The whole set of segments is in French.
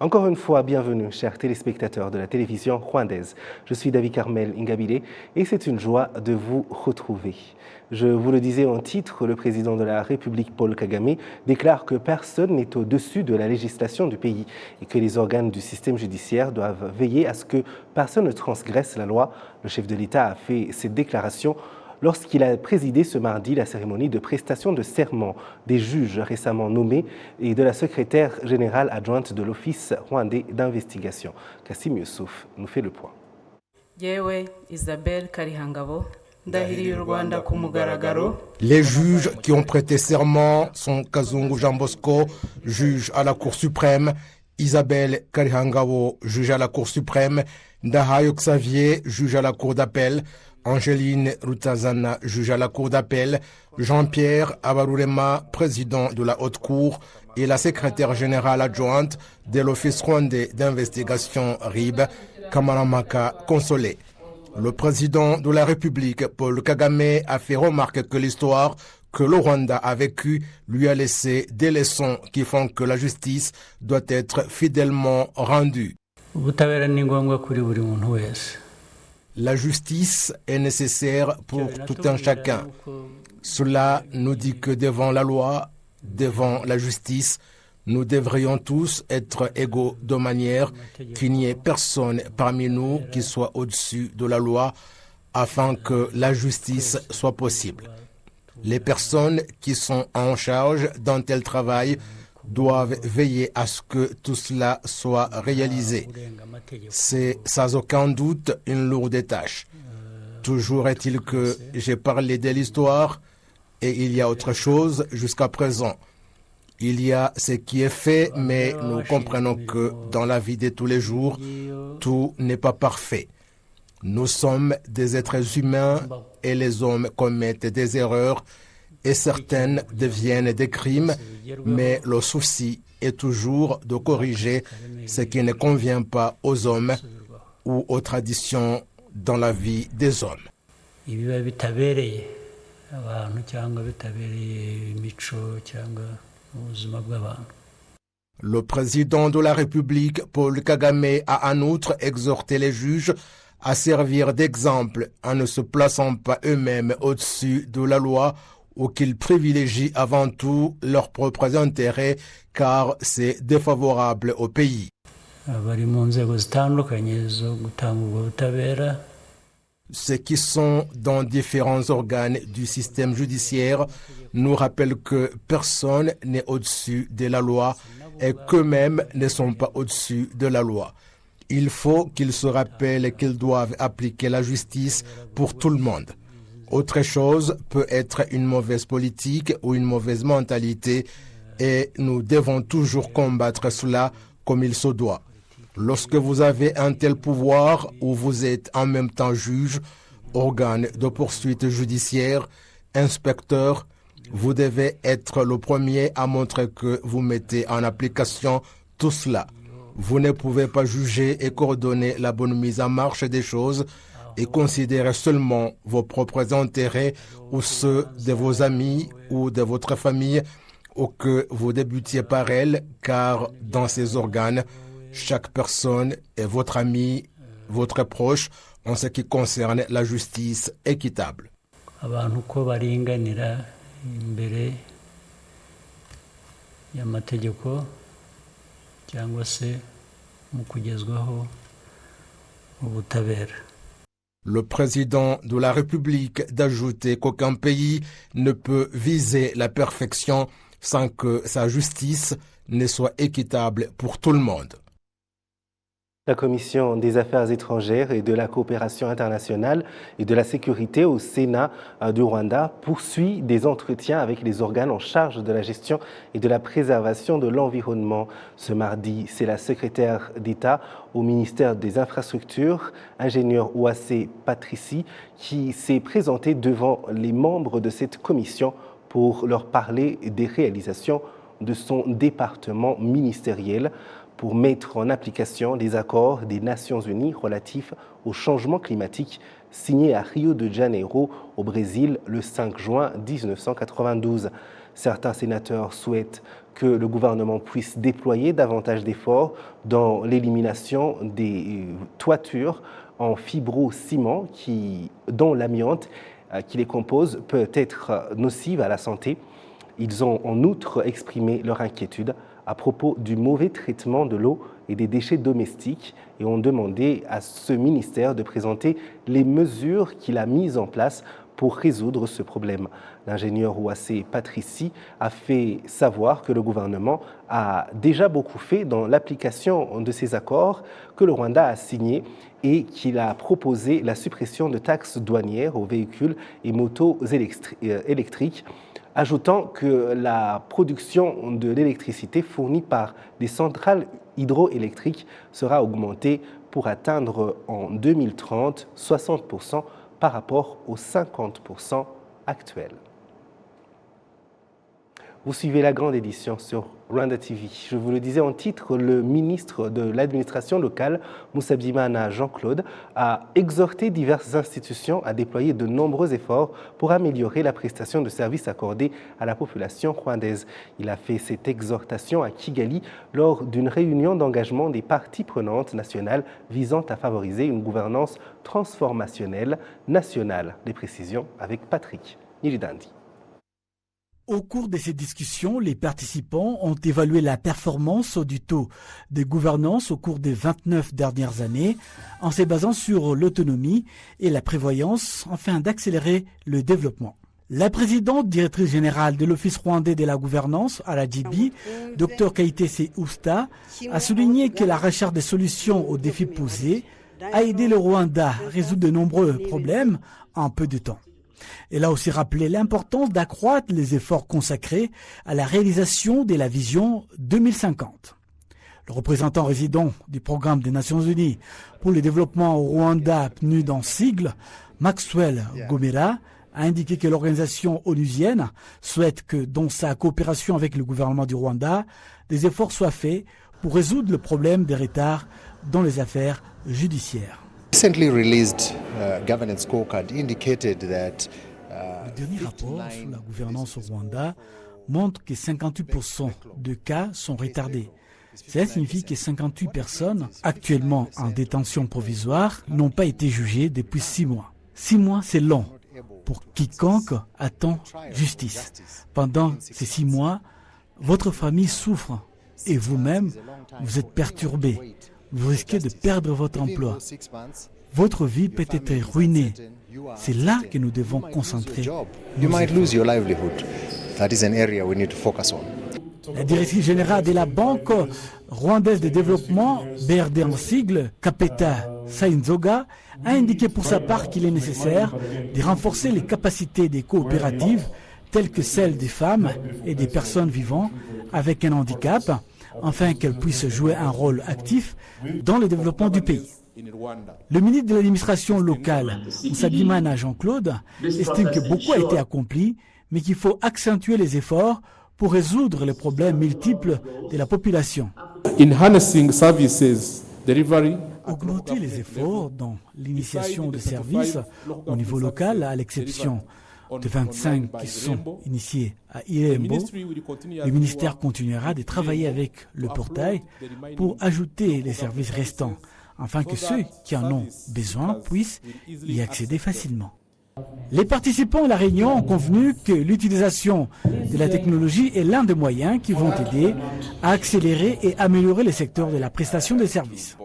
Encore une fois, bienvenue, chers téléspectateurs de la télévision rwandaise. Je suis David Carmel Ingabire et c'est une joie de vous retrouver. Je vous le disais en titre, le président de la République, Paul Kagame, déclare que personne n'est au-dessus de la législation du pays et que les organes du système judiciaire doivent veiller à ce que personne ne transgresse la loi. Le chef de l'État a fait cette déclaration lorsqu'il a présidé ce mardi la cérémonie de prestation de serment des juges récemment nommés et de la secrétaire générale adjointe de l'Office rwandais d'investigation. Kassim Youssouf nous fait le point. Les juges qui ont prêté serment sont Kazungu Jean Bosco, juge à la Cour suprême, Isabelle Karihangabo, juge à la Cour suprême, Ndahayo Xavier, juge à la Cour d'appel, Angeline Rutazana, juge à la Cour d'appel, Jean-Pierre Abarurema, président de la Haute Cour, et la secrétaire générale adjointe de l'Office rwandais d'investigation RIB, Kamaramaka Consolé. Le président de la République, Paul Kagame, a fait remarquer que l'histoire que le Rwanda a vécue lui a laissé des leçons qui font que la justice doit être fidèlement rendue. La justice est nécessaire pour tout un chacun. Cela nous dit que devant la loi, devant la justice, nous devrions tous être égaux de manière qu'il n'y ait personne parmi nous qui soit au-dessus de la loi afin que la justice soit possible. Les personnes qui sont en charge d'un tel travail doivent veiller à ce que tout cela soit réalisé. C'est sans aucun doute une lourde tâche. Toujours est-il que j'ai parlé de l'histoire et il y a autre chose jusqu'à présent. Il y a ce qui est fait, mais nous comprenons que dans la vie de tous les jours, tout n'est pas parfait. Nous sommes des êtres humains et les hommes commettent des erreurs et certaines deviennent des crimes, mais le souci est toujours de corriger ce qui ne convient pas aux hommes ou aux traditions dans la vie des hommes. Le président de la République, Paul Kagame, a en outre exhorté les juges à servir d'exemple en ne se plaçant pas eux-mêmes au-dessus de la loi ou qu'ils privilégient avant tout leurs propres intérêts car c'est défavorable au pays. Ceux qui sont dans différents organes du système judiciaire nous rappellent que personne n'est au-dessus de la loi et qu'eux-mêmes ne sont pas au-dessus de la loi. Il faut qu'ils se rappellent qu'ils doivent appliquer la justice pour tout le monde. Autre chose peut être une mauvaise politique ou une mauvaise mentalité et nous devons toujours combattre cela comme il se doit. Lorsque vous avez un tel pouvoir où vous êtes en même temps juge, organe de poursuite judiciaire, inspecteur, vous devez être le premier à montrer que vous mettez en application tout cela. Vous ne pouvez pas juger et coordonner la bonne mise en marche des choses et considérer seulement vos propres intérêts ou ceux de vos amis ou de votre famille ou que vous débutiez par elle, car dans ces organes, chaque personne est votre ami, votre proche en ce qui concerne la justice équitable. Le président de la République d'ajouter qu'aucun pays ne peut viser la perfection sans que sa justice ne soit équitable pour tout le monde. La Commission des Affaires étrangères et de la coopération internationale et de la sécurité au Sénat du Rwanda poursuit des entretiens avec les organes en charge de la gestion et de la préservation de l'environnement. Ce mardi, c'est la secrétaire d'État au ministère des Infrastructures, ingénieur Ouassé Patrici, qui s'est présentée devant les membres de cette commission pour leur parler des réalisations de son département ministériel pour mettre en application les accords des Nations Unies relatifs au changement climatique signés à Rio de Janeiro, au Brésil, le 5 juin 1992. Certains sénateurs souhaitent que le gouvernement puisse déployer davantage d'efforts dans l'élimination des toitures en fibro-ciment dont l'amiante qui les compose peut être nocive à la santé. Ils ont en outre exprimé leur inquiétude à propos du mauvais traitement de l'eau et des déchets domestiques et ont demandé à ce ministère de présenter les mesures qu'il a mises en place pour résoudre ce problème. L'ingénieur Ouassé Patrici a fait savoir que le gouvernement a déjà beaucoup fait dans l'application de ces accords que le Rwanda a signés et qu'il a proposé la suppression de taxes douanières aux véhicules et motos électriques, ajoutant que la production de l'électricité fournie par des centrales hydroélectriques sera augmentée pour atteindre en 2030 60% par rapport aux 50% actuels. Vous suivez la grande édition sur Rwanda TV. Je vous le disais en titre, le ministre de l'administration locale, Musabyimana Jean-Claude, a exhorté diverses institutions à déployer de nombreux efforts pour améliorer la prestation de services accordés à la population rwandaise. Il a fait cette exhortation à Kigali lors d'une réunion d'engagement des parties prenantes nationales visant à favoriser une gouvernance transformationnelle nationale. Les précisions avec Patrick Nilidandi. Au cours de ces discussions, les participants ont évalué la performance du taux de gouvernance au cours des 29 dernières années en se basant sur l'autonomie et la prévoyance afin d'accélérer le développement. La présidente directrice générale de l'Office rwandais de la gouvernance, à la DB, Dr Kaitese Ousta, a souligné que la recherche des solutions aux défis posés a aidé le Rwanda à résoudre de nombreux problèmes en peu de temps. Elle a aussi rappelé l'importance d'accroître les efforts consacrés à la réalisation de la vision 2050. Le représentant résident du programme des Nations Unies pour le développement au Rwanda, PNUD en sigle, Maxwell Gomera, a indiqué que l'organisation onusienne souhaite que, dans sa coopération avec le gouvernement du Rwanda, des efforts soient faits pour résoudre le problème des retards dans les affaires judiciaires. Recently released governance scorecard indicated that le dernier rapport sur la gouvernance au Rwanda montre que 58% de cas sont retardés. Cela signifie que 58 personnes actuellement en détention provisoire n'ont pas été jugées depuis 6 mois. 6 mois, c'est long pour quiconque attend justice. Pendant ces 6 mois, votre famille souffre et vous-même, vous êtes perturbé. Vous risquez de perdre votre emploi. Votre vie peut être ruinée. C'est là que nous devons concentrer. La directrice générale de la Banque rwandaise de développement, BRD en sigle, Kapeta Sainzoga, a indiqué pour sa part qu'il est nécessaire de renforcer les capacités des coopératives telles que celles des femmes et des personnes vivant avec un handicap, afin qu'elles puissent jouer un rôle actif dans le développement du pays. Le ministre de l'administration locale, Musabyimana Jean-Claude, estime que beaucoup a été accompli, mais qu'il faut accentuer les efforts pour résoudre les problèmes multiples de la population. Augmenter les efforts dans l'initiation de services au niveau local, à l'exception de 25 qui sont initiés à Irembo, le ministère continuera de travailler avec le portail pour ajouter les services restants, afin que ceux qui en ont besoin puissent y accéder facilement. Les participants à la réunion ont convenu que l'utilisation de la technologie est l'un des moyens qui vont aider à accélérer et améliorer le secteur de la prestation de services.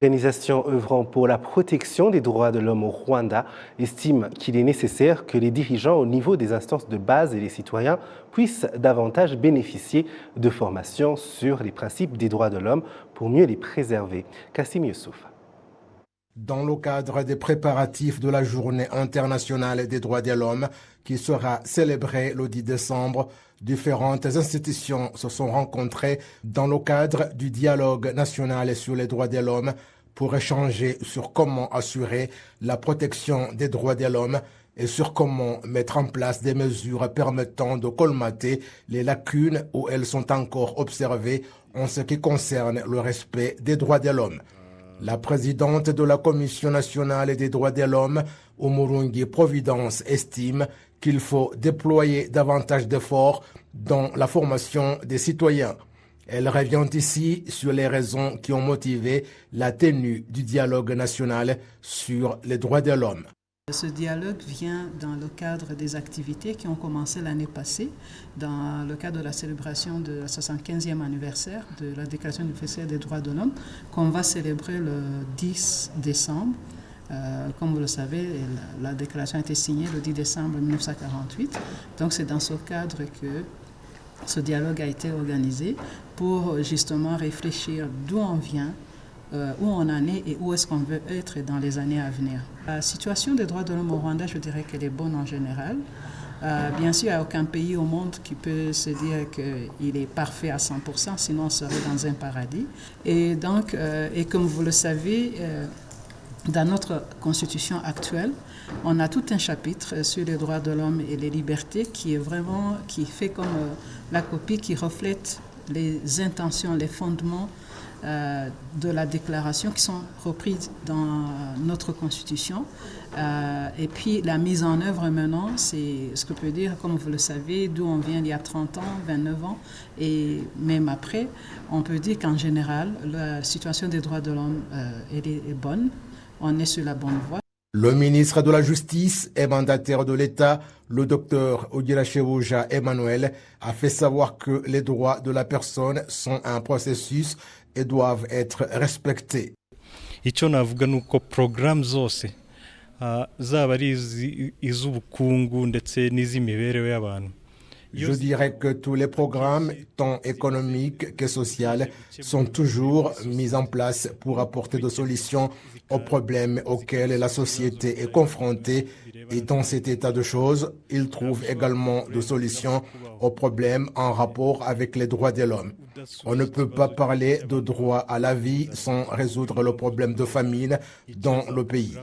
L'organisation œuvrant pour la protection des droits de l'homme au Rwanda estime qu'il est nécessaire que les dirigeants au niveau des instances de base et les citoyens puissent davantage bénéficier de formations sur les principes des droits de l'homme pour mieux les préserver. Kassim Youssouf. Dans le cadre des préparatifs de la Journée internationale des droits de l'homme qui sera célébrée le 10 décembre, différentes institutions se sont rencontrées dans le cadre du dialogue national sur les droits de l'homme pour échanger sur comment assurer la protection des droits de l'homme et sur comment mettre en place des mesures permettant de colmater les lacunes où elles sont encore observées en ce qui concerne le respect des droits de l'homme. La présidente de la Commission nationale des droits de l'homme, Umurungi Providence, estime qu'il faut déployer davantage d'efforts dans la formation des citoyens. Elle revient ici sur les raisons qui ont motivé la tenue du dialogue national sur les droits de l'homme. Ce dialogue vient dans le cadre des activités qui ont commencé l'année passée, dans le cadre de la célébration de la 75e anniversaire de la Déclaration universelle des droits de l'homme, qu'on va célébrer le 10 décembre. Comme vous le savez, la déclaration a été signée le 10 décembre 1948. Donc c'est dans ce cadre que ce dialogue a été organisé pour justement réfléchir d'où on vient, où on en est et où est-ce qu'on veut être dans les années à venir. La situation des droits de l'homme au Rwanda, je dirais qu'elle est bonne en général. Bien sûr, il n'y a aucun pays au monde qui peut se dire qu'il est parfait à 100%, sinon on serait dans un paradis. Et donc, et comme vous le savez, dans notre constitution actuelle, on a tout un chapitre sur les droits de l'homme et les libertés qui fait comme la copie qui reflète les intentions, les fondements de la déclaration qui sont reprises dans notre constitution. Et puis la mise en œuvre maintenant, c'est ce que peut dire, comme vous le savez, d'où on vient il y a 30 ans, 29 ans, et même après, on peut dire qu'en général, la situation des droits de l'homme est bonne. On est sur la bonne voie. Le ministre de la Justice et mandataire de l'État, le docteur Ogirachewuja Emmanuel, a fait savoir que les droits de la personne sont un processus et doivent être respectés. Icyo navuga nuko programme zose zaba ari iz'ubukungu ndetse n'iz'imibereho y'abantu. Je dirais que tous les programmes, tant économiques que sociaux, sont toujours mis en place pour apporter des solutions aux problèmes auxquels la société est confrontée. Et dans cet état de choses, ils trouvent également des solutions aux problèmes en rapport avec les droits de l'homme. On ne peut pas parler de droit à la vie sans résoudre le problème de famine dans le pays.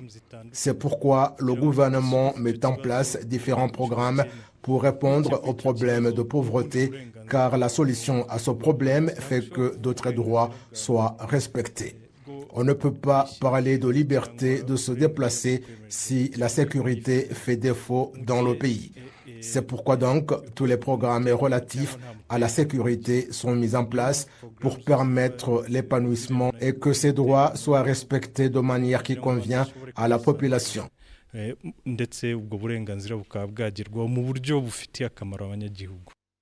C'est pourquoi le gouvernement met en place différents programmes pour répondre aux problèmes de pauvreté, car la solution à ce problème fait que d'autres droits soient respectés. On ne peut pas parler de liberté de se déplacer si la sécurité fait défaut dans le pays. C'est pourquoi donc tous les programmes relatifs à la sécurité sont mis en place pour permettre l'épanouissement et que ces droits soient respectés de manière qui convient à la population.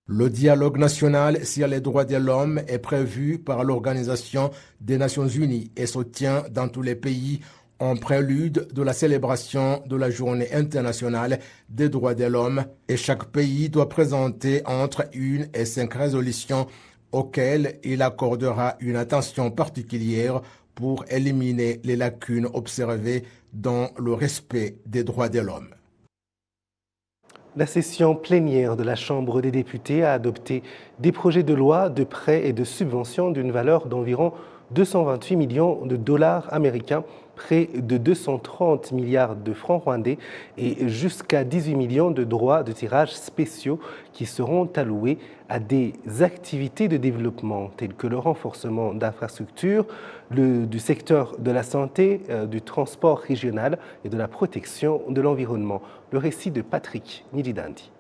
Le dialogue national sur les droits de l'homme est prévu par l'Organisation des Nations Unies et se tient dans tous les pays en prélude de la célébration de la Journée internationale des droits de l'homme, et chaque pays doit présenter entre 1 et 5 résolutions auxquelles il accordera une attention particulière pour éliminer les lacunes observées dans le respect des droits de l'homme. La session plénière de la Chambre des députés a adopté des projets de loi de prêts et de subventions d'une valeur d'environ 228 millions de dollars américains, près de 230 milliards de francs rwandais et jusqu'à 18 millions de droits de tirage spéciaux qui seront alloués à des activités de développement telles que le renforcement d'infrastructures, du secteur de la santé, du transport régional et de la protection de l'environnement. Le récit de Patrick Nididandi.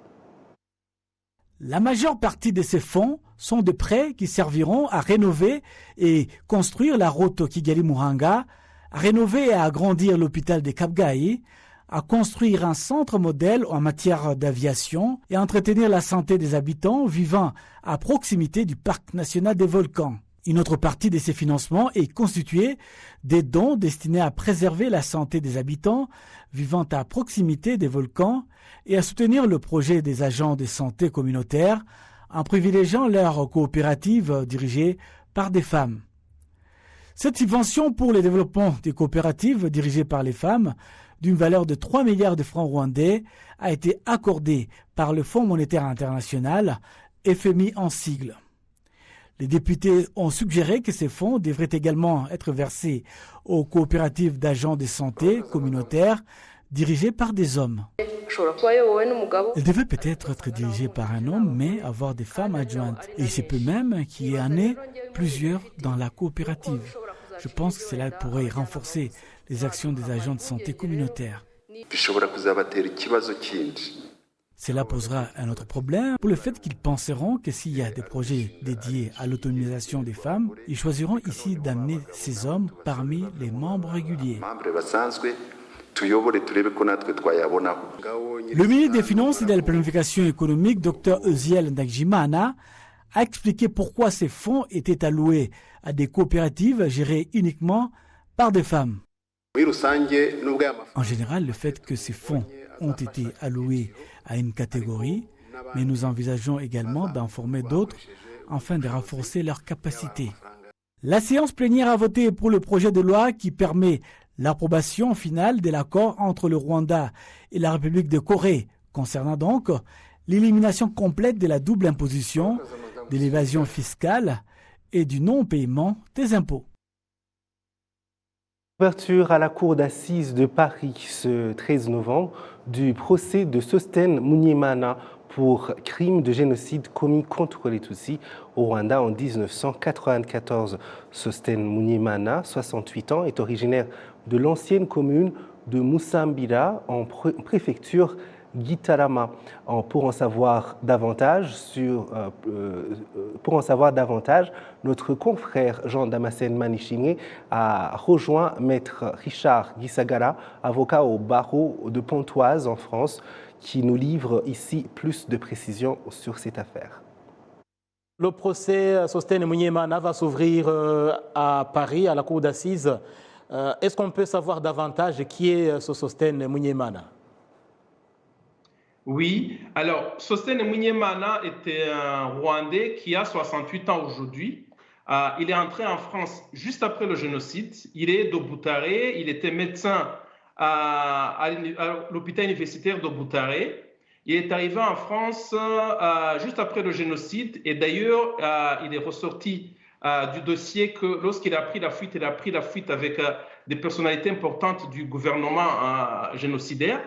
La majeure partie de ces fonds sont des prêts qui serviront à rénover et construire la route Kigali-Muhanga, à rénover et à agrandir l'hôpital de Kabgayi, à construire un centre modèle en matière d'aviation et à entretenir la santé des habitants vivant à proximité du parc national des volcans. Une autre partie de ces financements est constituée des dons destinés à préserver la santé des habitants vivant à proximité des volcans et à soutenir le projet des agents de santé communautaires en privilégiant leurs coopératives dirigées par des femmes. Cette subvention pour le développement des coopératives dirigées par les femmes, d'une valeur de 3 milliards de francs rwandais, a été accordée par le Fonds monétaire international, FMI en sigle. Les députés ont suggéré que ces fonds devraient également être versés aux coopératives d'agents de santé communautaires dirigées par des hommes. Elles devaient peut-être être dirigées par un homme, mais avoir des femmes adjointes. Et il se peut même qu'il y en ait plusieurs dans la coopérative. Je pense que cela pourrait renforcer les actions des agents de santé communautaires. Cela posera un autre problème pour le fait qu'ils penseront que s'il y a des projets dédiés à l'autonomisation des femmes, ils choisiront ici d'amener ces hommes parmi les membres réguliers. Le ministre des Finances et de la Planification économique, Dr Euziel Ndagijimana, a expliqué pourquoi ces fonds étaient alloués à des coopératives gérées uniquement par des femmes. En général, le fait que ces fonds ont été alloués à une catégorie, mais nous envisageons également d'en former d'autres afin de renforcer leurs capacités. La séance plénière a voté pour le projet de loi qui permet l'approbation finale de l'accord entre le Rwanda et la République de Corée, concernant donc l'élimination complète de la double imposition, de l'évasion fiscale et du non-paiement des impôts. Ouverture à la cour d'assises de Paris ce 13 novembre du procès de Sostène Munyemana pour crime de génocide commis contre les Tutsis au Rwanda en 1994. Sostène Munyemana, 68 ans, est originaire de l'ancienne commune de Musambira en préfecture Gitarama. Pour en savoir davantage, notre confrère Jean-Damascène Manichimé a rejoint maître Richard Gisagara, avocat au barreau de Pontoise en France, qui nous livre ici plus de précisions sur cette affaire. Le procès Sostène Munyemana va s'ouvrir à Paris, à la cour d'assises. Est-ce qu'on peut savoir davantage qui est ce Sostène Munyemana? Oui, alors Sostène Munyemana était un Rwandais qui a 68 ans aujourd'hui. Il est entré en France juste après le génocide. Il est de Boutaré, il était médecin à l'hôpital universitaire de Boutaré. Il est arrivé en France juste après le génocide et d'ailleurs il est ressorti du dossier que lorsqu'il a pris la fuite, il a pris la fuite avec des personnalités importantes du gouvernement génocidaire.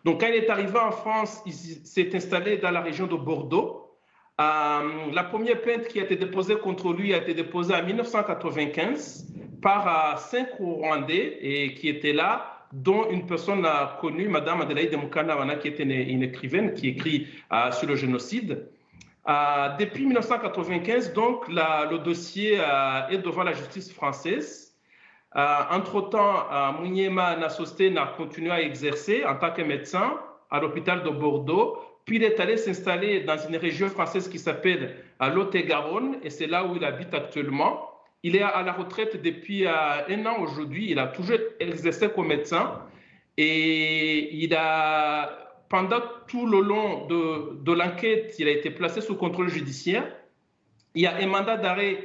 Donc, quand il est arrivé en France, il s'est installé dans la région de Bordeaux. La première plainte qui a été déposée contre lui a été déposée en 1995 par 5 Rwandais et qui étaient là, dont une personne connue, Madame Adélaïde Mukantabana, qui était une écrivaine qui écrit sur le génocide. Depuis 1995, donc, le dossier est devant la justice française. Entre-temps, Munyemana Sostène a continué à exercer en tant que médecin à l'hôpital de Bordeaux, puis il est allé s'installer dans une région française qui s'appelle Lot-et-Garonne, et c'est là où il habite actuellement. Il est à la retraite depuis 1 an aujourd'hui, il a toujours exercé comme médecin, et pendant tout le long de l'enquête, il a été placé sous contrôle judiciaire. Il y a un mandat d'arrêt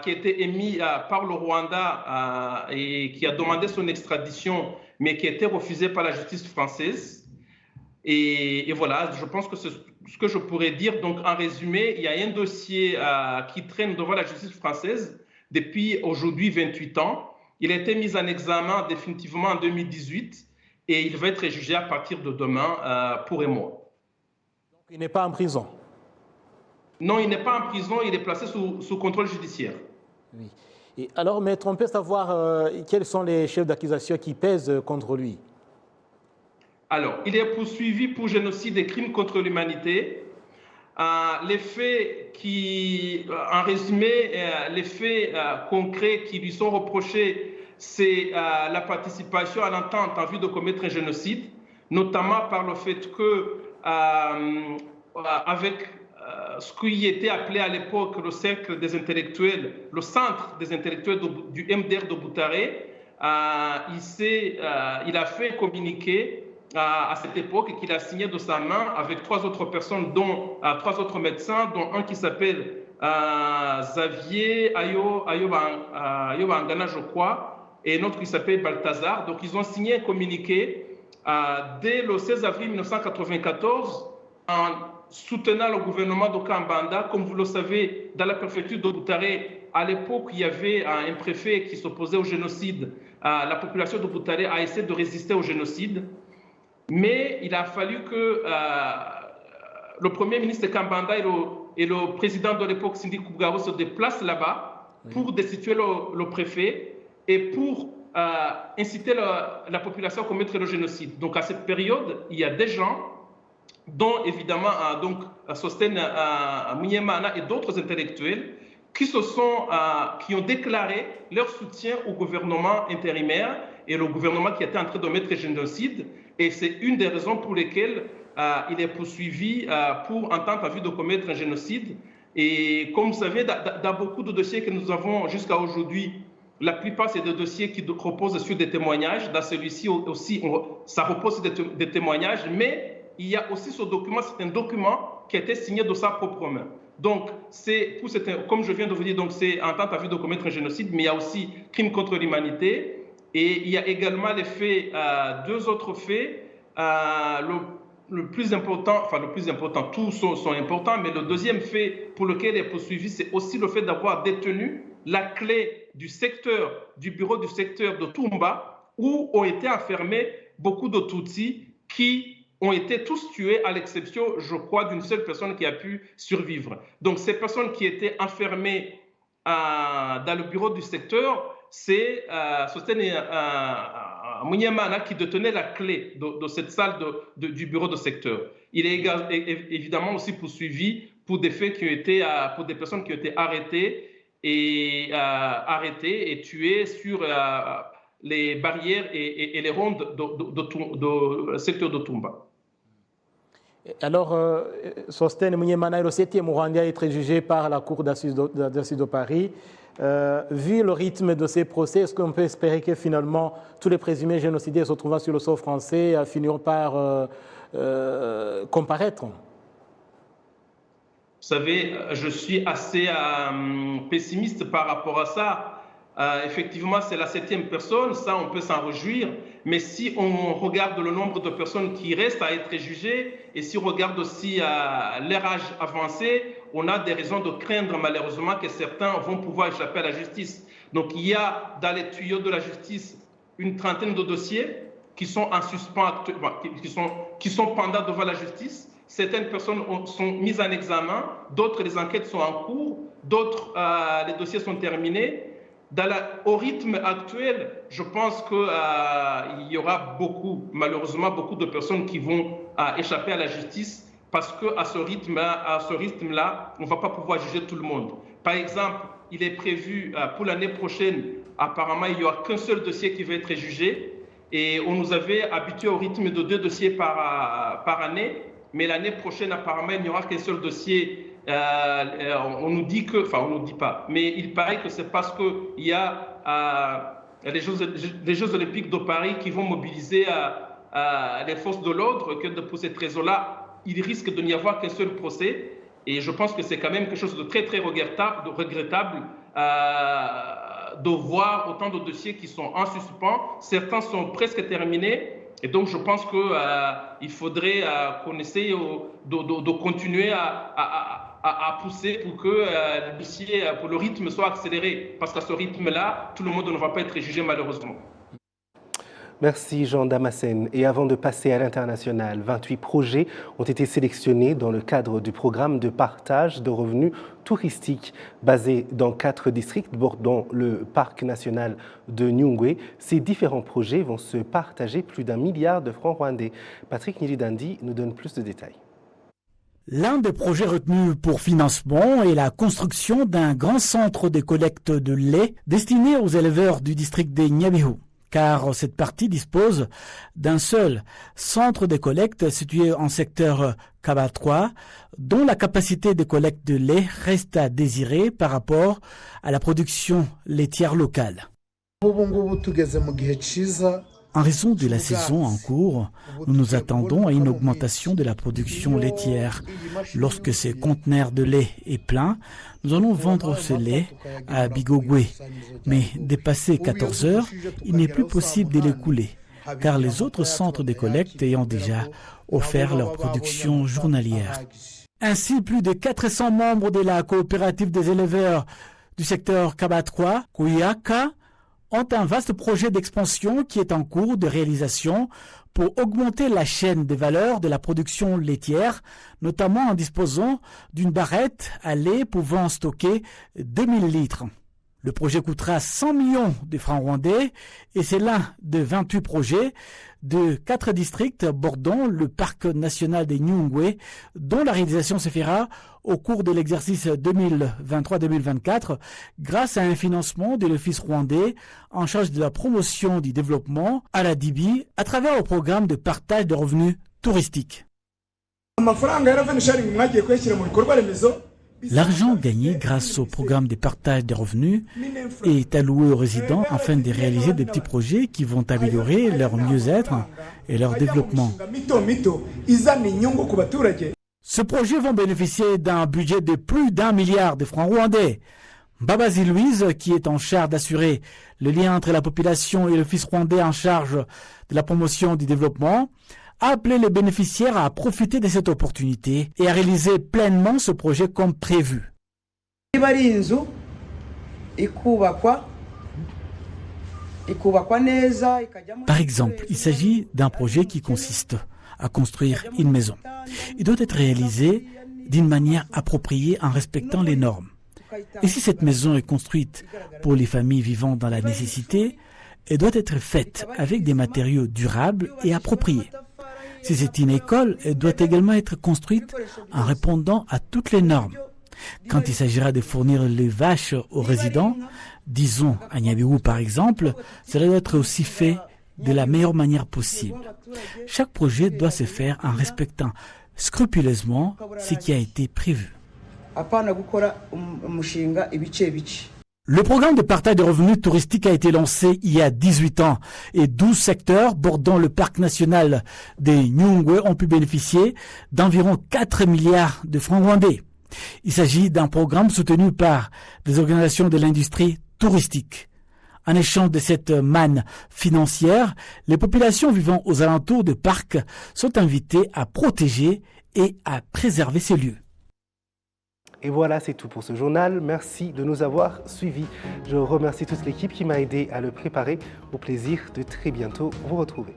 qui a été émis par le Rwanda et qui a demandé son extradition, mais qui a été refusé par la justice française. Et voilà, je pense que c'est ce que je pourrais dire. Donc, en résumé, il y a un dossier qui traîne devant la justice française depuis aujourd'hui 28 ans. Il a été mis en examen définitivement en 2018 et il va être jugé à partir de demain pour un mois. Donc, il n'est pas en prison? Non, il n'est pas en prison, il est placé sous contrôle judiciaire. Oui. Et alors, maître, on peut savoir quels sont les chefs d'accusation qui pèsent contre lui? Alors, il est poursuivi pour génocide et crimes contre l'humanité. Les faits en résumé, les faits concrets qui lui sont reprochés, c'est la participation à l'entente en vue de commettre un génocide, notamment par le fait que, avec ce qui était appelé à l'époque le cercle des intellectuels, le centre des intellectuels du MDR de Boutaré, il a fait un communiqué à cette époque qu'il a signé de sa main avec 3 autres personnes, dont 3 autres médecins, dont un qui s'appelle Xavier Ayobangana, je crois, et un autre qui s'appelle Balthazar. Donc, ils ont signé un communiqué dès le 16 avril 1994 en soutenant le gouvernement de Kambanda. Comme vous le savez, dans la préfecture de Boutaré, à l'époque, il y avait un préfet qui s'opposait au génocide. La population de Boutaré a essayé de résister au génocide. Mais il a fallu que le premier ministre Kambanda et le président de l'époque, Sindi Kugabo, se déplacent là-bas pour destituer le préfet et pour inciter la population à commettre le génocide. Donc à cette période, il y a des gens dont évidemment Sostène Munyemana et d'autres intellectuels qui ont déclaré leur soutien au gouvernement intérimaire et le gouvernement qui était en train de mettre génocide. Et c'est une des raisons pour lesquelles il est poursuivi pour entente à vue de commettre un génocide. Et comme vous savez, dans beaucoup de dossiers que nous avons jusqu'à aujourd'hui, la plupart, c'est des dossiers qui reposent sur des témoignages. Dans celui-ci aussi, ça repose sur des témoignages, mais il y a aussi ce document, c'est un document qui a été signé de sa propre main. Donc, comme je viens de vous dire, c'est entente à vue de commettre un génocide, mais il y a aussi crime contre l'humanité. Et il y a également les faits, deux autres faits. Le plus important, tous sont importants, mais le deuxième fait pour lequel il est poursuivi, c'est aussi le fait d'avoir détenu la clé du bureau du secteur de Tumba, où ont été enfermés beaucoup de Tutsis qui ont été tous tués, à l'exception, je crois, d'une seule personne qui a pu survivre. Donc, ces personnes qui étaient enfermées dans le bureau du secteur, c'est Sostène Munyemana qui détenait la clé de cette salle du bureau de secteur. Il est évidemment aussi poursuivi pour des faits pour des personnes qui ont été arrêtées et tuées sur les barrières et les rondes du secteur de Tumba. Alors, Sostène Munyemana est le 7e Rwandais à être jugé par la Cour d'assises de Paris. Vu le rythme de ces procès, est-ce qu'on peut espérer que finalement tous les présumés génocidaires se trouvant sur le sol français finiront par comparaître? Vous savez, je suis assez pessimiste par rapport à ça. Effectivement, c'est la 7e personne, ça on peut s'en réjouir, mais si on regarde le nombre de personnes qui restent à être jugées et si on regarde aussi leur âge avancé, on a des raisons de craindre malheureusement que certains vont pouvoir échapper à la justice. Donc il y a dans les tuyaux de la justice une trentaine de dossiers qui sont en suspens, qui sont pendants devant la justice. Certaines personnes sont mises en examen, d'autres les enquêtes sont en cours, d'autres les dossiers sont terminés. Au rythme actuel, je pense qu'il y aura malheureusement beaucoup de personnes qui vont échapper à la justice parce qu'à ce rythme-là, on ne va pas pouvoir juger tout le monde. Par exemple, il est prévu pour l'année prochaine, apparemment, il n'y aura qu'un seul dossier qui va être jugé et on nous avait habitués au rythme de 2 dossiers par année, mais l'année prochaine, apparemment, il n'y aura qu'un seul dossier. On nous dit que, on nous dit pas, mais il paraît que c'est parce qu'il y a les Jeux Olympiques de Paris qui vont mobiliser les forces de l'ordre, que pour cette raison-là, il risque de n'y avoir qu'un seul procès. Et je pense que c'est quand même quelque chose de très, très regrettable de voir autant de dossiers qui sont en suspens. Certains sont presque terminés. Et donc, je pense qu'il faudrait qu'on essaye de continuer à pousser pour que le rythme soit accéléré. Parce qu'à ce rythme-là, tout le monde ne va pas être jugé malheureusement. Merci Jean Damascène. Et avant de passer à l'international, 28 projets ont été sélectionnés dans le cadre du programme de partage de revenus touristiques basé dans 4 districts bordant le parc national de Nyungwe. Ces différents projets vont se partager plus d'1 milliard de francs rwandais. Patrick Nilidandi nous donne plus de détails. L'un des projets retenus pour financement est la construction d'un grand centre de collecte de lait destiné aux éleveurs du district de Nyabihu. Car cette partie dispose d'un seul centre de collecte situé en secteur Kaba 3, dont la capacité de collecte de lait reste à désirer par rapport à la production laitière locale. En raison de la saison en cours, nous nous attendons à une augmentation de la production laitière. Lorsque ce conteneur de lait est plein, nous allons vendre ce lait à Bigogwe. Mais dépassé 14 heures, il n'est plus possible de l'écouler, car les autres centres de collecte ayant déjà offert leur production journalière. Ainsi, plus de 400 membres de la coopérative des éleveurs du secteur Kaba 3, Kuyaka, ont un vaste projet d'expansion qui est en cours de réalisation pour augmenter la chaîne de valeur de la production laitière, notamment en disposant d'une barrette à lait pouvant stocker 2000 litres. Le projet coûtera 100 millions de francs rwandais et c'est l'un de 28 projets de 4 districts bordant le parc national des Nyungwe, dont la réalisation se fera au cours de l'exercice 2023-2024 grâce à un financement de l'Office rwandais en charge de la promotion du développement à la DIBI à travers le programme de partage de revenus touristiques. L'argent gagné grâce au programme de partage des revenus est alloué aux résidents afin de réaliser des petits projets qui vont améliorer leur mieux-être et leur développement. Ce projet va bénéficier d'un budget de plus d'1 milliard de francs rwandais. Babazi Louise, qui est en charge d'assurer le lien entre la population et l'Office rwandais en charge de la promotion du développement, a appelé les bénéficiaires à profiter de cette opportunité et à réaliser pleinement ce projet comme prévu. Par exemple, il s'agit d'un projet qui consiste à construire une maison. Il doit être réalisé d'une manière appropriée en respectant les normes. Et si cette maison est construite pour les familles vivant dans la nécessité, elle doit être faite avec des matériaux durables et appropriés. Si c'est une école, elle doit également être construite en répondant à toutes les normes. Quand il s'agira de fournir les vaches aux résidents, disons à Nyabirou par exemple, cela doit être aussi fait de la meilleure manière possible. Chaque projet doit se faire en respectant scrupuleusement ce qui a été prévu. Le programme de partage de revenus touristiques a été lancé il y a 18 ans et 12 secteurs bordant le parc national des Nyungwe ont pu bénéficier d'environ 4 milliards de francs rwandais. Il s'agit d'un programme soutenu par des organisations de l'industrie touristique. En échange de cette manne financière, les populations vivant aux alentours de parcs sont invitées à protéger et à préserver ces lieux. Et voilà, c'est tout pour ce journal. Merci de nous avoir suivis. Je remercie toute l'équipe qui m'a aidé à le préparer. Au plaisir de très bientôt vous retrouver.